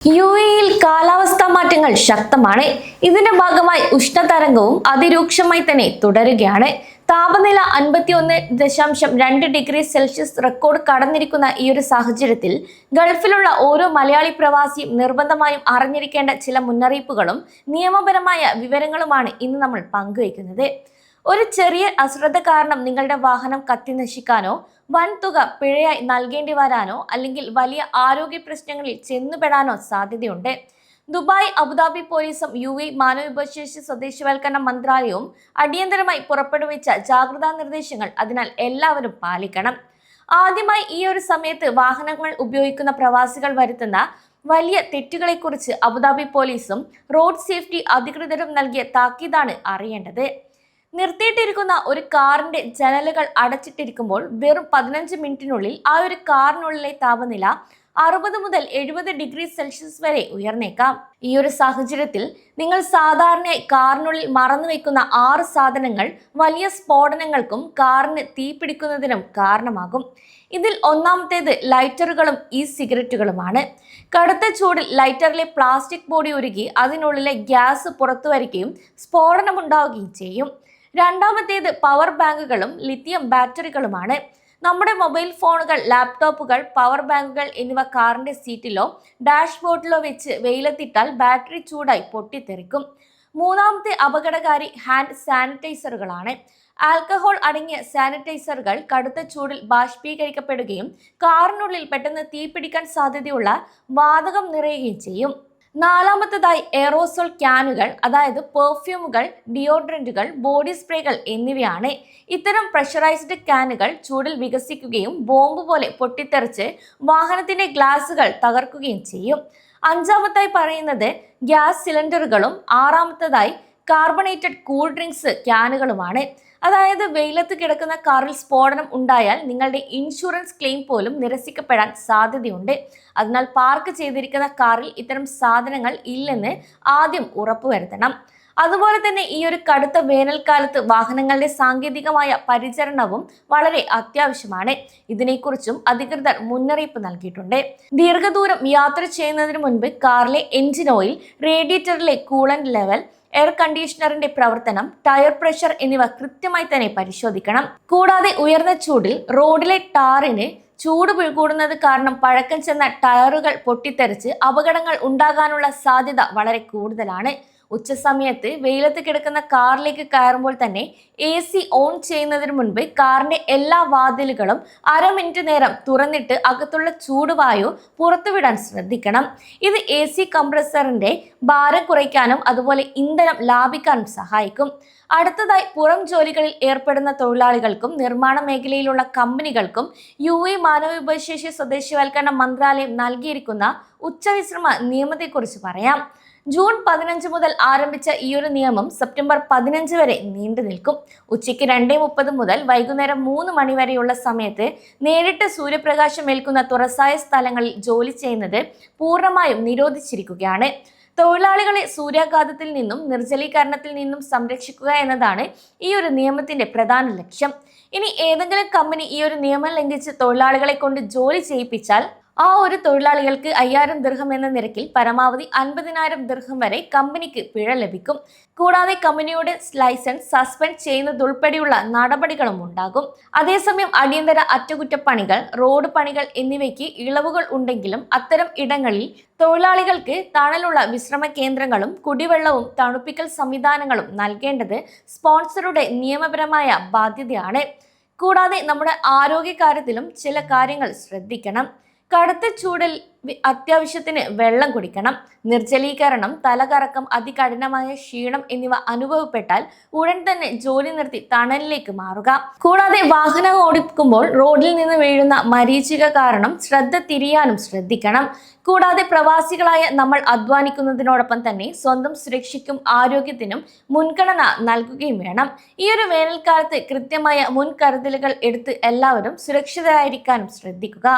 യുഎഇയിൽ കാലാവസ്ഥാ മാറ്റങ്ങൾ ശക്തമാണ്. ഇതിന്റെ ഭാഗമായി ഉഷ്ണതരംഗവും അതിരൂക്ഷമായി തന്നെ തുടരുകയാണ്. താപനില 51.2 ഡിഗ്രി സെൽഷ്യസ് റെക്കോർഡ് കടന്നിരിക്കുന്ന ഈ ഒരു സാഹചര്യത്തിൽ ഗൾഫിലുള്ള ഓരോ മലയാളി പ്രവാസിയും നിർബന്ധമായും അറിഞ്ഞിരിക്കേണ്ട ചില മുന്നറിയിപ്പുകളും നിയമപരമായ വിവരങ്ങളുമാണ് ഇന്ന് നമ്മൾ പങ്കുവയ്ക്കുന്നത്. ഒരു ചെറിയ അശ്രദ്ധ കാരണം നിങ്ങളുടെ വാഹനം കത്തി നശിക്കാനോ വൻതുക പിഴയായി നൽകേണ്ടി വരാനോ അല്ലെങ്കിൽ വലിയ ആരോഗ്യ പ്രശ്നങ്ങളിൽ ചെന്നുപെടാനോ സാധ്യതയുണ്ട്. ദുബായ്, അബുദാബി പോലീസും യുഎഇ മാനവവിഭവശേഷി സ്വദേശിവൽക്കരണ മന്ത്രാലയവും അടിയന്തരമായി പുറപ്പെടുവിച്ച ജാഗ്രതാ നിർദ്ദേശങ്ങൾ അതിനാൽ എല്ലാവരും പാലിക്കണം. ആദ്യമായി ഈ ഒരു സമയത്ത് വാഹനങ്ങൾ ഉപയോഗിക്കുന്ന പ്രവാസികൾ വരുത്തുന്ന വലിയ തെറ്റുകളെക്കുറിച്ച് അബുദാബി പോലീസും റോഡ് സേഫ്റ്റി അധികൃതരും നൽകിയ താക്കീതാണ് അറിയേണ്ടത്. നിർത്തിയിട്ടിരിക്കുന്ന ഒരു കാറിന്റെ ജനലുകൾ അടച്ചിട്ടിരിക്കുമ്പോൾ വെറും 15 മിനിറ്റിനുള്ളിൽ ആ ഒരു കാറിനുള്ളിലെ താപനില 60 മുതൽ 70 ഡിഗ്രി സെൽഷ്യസ് വരെ ഉയർന്നേക്കാം. ഈ ഒരു സാഹചര്യത്തിൽ നിങ്ങൾ സാധാരണയായി കാറിനുള്ളിൽ മറന്നു വെക്കുന്ന 6 സാധനങ്ങൾ വലിയ സ്ഫോടനങ്ങൾക്കും കാറിന് തീപിടിക്കുന്നതിനും കാരണമാകും. ഇതിൽ ഒന്നാമത്തേത് ലൈറ്ററുകളും സിഗരറ്റുകളുമാണ്. കടുത്ത ചൂടിൽ ലൈറ്ററിലെ പ്ലാസ്റ്റിക് ബോഡി ഉരുകി അതിനുള്ളിലെ ഗ്യാസ് പുറത്തു വരികയും സ്ഫോടനമുണ്ടാവുകയും ചെയ്യും. രണ്ടാമത്തേത് പവർ ബാങ്കുകളും ലിഥിയം ബാറ്ററികളുമാണ്. നമ്മുടെ മൊബൈൽ ഫോണുകൾ, ലാപ്ടോപ്പുകൾ, പവർ ബാങ്കുകൾ എന്നിവ കാറിന്റെ സീറ്റിലോ ഡാഷ്ബോർഡിലോ വെച്ച് വെയിലത്തിട്ടാൽ ബാറ്ററി ചൂടായി പൊട്ടിത്തെറിക്കും. മൂന്നാമത്തെ അപകടകാരി ഹാൻഡ് സാനിറ്റൈസറുകളാണ്. ആൽക്കഹോൾ അടങ്ങിയ സാനിറ്റൈസറുകൾ കടുത്ത ചൂടിൽ ബാഷ്പീകരിക്കപ്പെടുകയും കാറിനുള്ളിൽ പെട്ടെന്ന് തീപിടിക്കാൻ സാധ്യതയുള്ള വാതകം നിറയുകയും ചെയ്യും. നാലാമത്തേതായി എയറോസോൾ ക്യാനുകൾ, അതായത് പെർഫ്യൂമുകൾ, ഡിയോഡ്രന്റുകൾ, ബോഡി സ്പ്രേകൾ എന്നിവയാണ്. ഇത്തരം പ്രഷറൈസ്ഡ് ക്യാനുകൾ ചൂടിൽ വികസിക്കുകയും ബോംബ് പോലെ പൊട്ടിത്തെറിച്ച് വാഹനത്തിന്റെ ഗ്ലാസുകൾ തകർക്കുകയും ചെയ്യും. അഞ്ചാമതായി പറയുന്നത് ഗ്യാസ് സിലിണ്ടറുകളും ആറാമത്തേതായി കാർബണേറ്റഡ് കൂൾ ഡ്രിങ്ക്സ് ക്യാനുകളുമാണ്. അതായത് വെയിലത്ത് കിടക്കുന്ന കാറിൽ സ്ഫോടനം ഉണ്ടായാൽ നിങ്ങളുടെ ഇൻഷുറൻസ് ക്ലെയിം പോലും നിരസിക്കപ്പെടാൻ സാധ്യതയുണ്ട്. അതിനാൽ പാർക്ക് ചെയ്തിരിക്കുന്ന കാറിൽ ഇത്തരം സാധനങ്ങൾ ഇല്ലെന്ന് ആദ്യം ഉറപ്പുവരുത്തണം. അതുപോലെ തന്നെ ഈ ഒരു കടുത്ത വേനൽക്കാലത്ത് വാഹനങ്ങളുടെ സാങ്കേതികമായ പരിചരണവും വളരെ അത്യാവശ്യമാണ്. ഇതിനെക്കുറിച്ചും അധികൃതർ മുന്നറിയിപ്പ് നൽകിയിട്ടുണ്ട്. ദീർഘദൂരം യാത്ര ചെയ്യുന്നതിന് മുൻപ് കാറിലെ എഞ്ചിൻ ഓയിൽ, റേഡിയേറ്ററിലെ കൂളന്റ് ലെവൽ, എയർ കണ്ടീഷണറിന്റെ പ്രവർത്തനം, ടയർ പ്രഷർ എന്നിവ കൃത്യമായി തന്നെ പരിശോധിക്കണം. കൂടാതെ ഉയർന്ന ചൂടിൽ റോഡിലെ ടാറിന് ചൂട് കൂടുന്നത് കാരണം പഴക്കം ചെന്ന ടയറുകൾ പൊട്ടിത്തെറിച്ച് അപകടങ്ങൾ ഉണ്ടാകാനുള്ള സാധ്യത വളരെ കൂടുതലാണ്. ഉച്ചസമയത്ത് വെയിലത്ത് കിടക്കുന്ന കാറിലേക്ക് കയറുമ്പോൾ തന്നെ AC ഓൺ ചെയ്യുന്നതിന് മുൻപ് കാറിന്റെ എല്ലാ വാതിലുകളും 1/2 മിനിറ്റ് നേരം തുറന്നിട്ട് അകത്തുള്ള ചൂടുവായു പുറത്തുവിടാൻ ശ്രദ്ധിക്കണം. ഇത് AC കംപ്രസറിന്റെ ഭാരം കുറയ്ക്കാനും അതുപോലെ ഇന്ധനം ലാഭിക്കാനും സഹായിക്കും. അടുത്തതായി പുറം ജോലികളിൽ ഏർപ്പെടുന്ന തൊഴിലാളികൾക്കും നിർമ്മാണ മേഖലയിലുള്ള കമ്പനികൾക്കും യുഎഇ മാനവവിഭവശേഷി സ്വദേശിവൽക്കരണ മന്ത്രാലയം നൽകിയിരിക്കുന്ന ഉച്ചവിശ്രമ നിയമത്തെക്കുറിച്ച് പറയാം. ജൂൺ 15 മുതൽ ആരംഭിച്ച ഈ ഒരു നിയമം സെപ്റ്റംബർ 15 വരെ നീണ്ടു നിൽക്കും. ഉച്ചയ്ക്ക് 2:30 മുതൽ വൈകുന്നേരം 3 മണി വരെയുള്ള സമയത്ത് നേരിട്ട് സൂര്യപ്രകാശം ഏൽക്കുന്ന തുറസായ സ്ഥലങ്ങളിൽ ജോലി ചെയ്യുന്നത് പൂർണ്ണമായും നിരോധിച്ചിരിക്കുകയാണ്. തൊഴിലാളികളെ സൂര്യാഘാതത്തിൽ നിന്നും നിർജ്ജലീകരണത്തിൽ നിന്നും സംരക്ഷിക്കുക എന്നതാണ് ഈ ഒരു നിയമത്തിന്റെ പ്രധാന ലക്ഷ്യം. ഇനി ഏതെങ്കിലും കമ്പനി ഈ ഒരു നിയമം ലംഘിച്ച് തൊഴിലാളികളെ കൊണ്ട് ജോലി ചെയ്യിപ്പിച്ചാൽ ആ ഒരു തൊഴിലാളികൾക്ക് 5000 ദിർഹം എന്ന നിരക്കിൽ പരമാവധി 50,000 ദിർഹം വരെ കമ്പനിക്ക് പിഴ ലഭിക്കും. കൂടാതെ കമ്പനിയുടെ ലൈസൻസ് സസ്പെൻഡ് ചെയ്യുന്നതുൾപ്പെടെയുള്ള നടപടികളും ഉണ്ടാകും. അതേസമയം അടിയന്തര അറ്റകുറ്റപ്പണികൾ, റോഡ് പണികൾ എന്നിവയ്ക്ക് ഇളവുകൾ ഉണ്ടെങ്കിലും അത്തരം ഇടങ്ങളിൽ തൊഴിലാളികൾക്ക് തണലുള്ള വിശ്രമ കേന്ദ്രങ്ങളും കുടിവെള്ളവും തണുപ്പിക്കൽ സംവിധാനങ്ങളും നൽകേണ്ടത് സ്പോൺസറുടെ നിയമപരമായ ബാധ്യതയാണ്. കൂടാതെ നമ്മുടെ ആരോഗ്യകാര്യത്തിലും ചില കാര്യങ്ങൾ ശ്രദ്ധിക്കണം. കടുത്ത ചൂടിൽ അത്യാവശ്യത്തിന് വെള്ളം കുടിക്കണം. നിർജ്ജലീകരണം, തലകറക്കം, അതികഠിനമായ ക്ഷീണം എന്നിവ അനുഭവപ്പെട്ടാൽ ഉടൻ തന്നെ ജോലി നിർത്തി തണലിലേക്ക് മാറുക. കൂടാതെ വാഹനം ഓടിക്കുമ്പോൾ റോഡിൽ നിന്ന് വീഴുന്ന മരീചിക കാരണം ശ്രദ്ധ തിരിയാനും ശ്രദ്ധിക്കണം. കൂടാതെ പ്രവാസികളായ നമ്മൾ അധ്വാനിക്കുന്നതിനോടൊപ്പം തന്നെ സ്വന്തം സുരക്ഷയ്ക്കും ആരോഗ്യത്തിനും മുൻഗണന നൽകുകയും വേണം. ഈ ഒരു വേനൽക്കാലത്ത് കൃത്യമായ മുൻകരുതലുകൾ എടുത്ത് എല്ലാവരും സുരക്ഷിതരായിരിക്കാനും ശ്രദ്ധിക്കുക.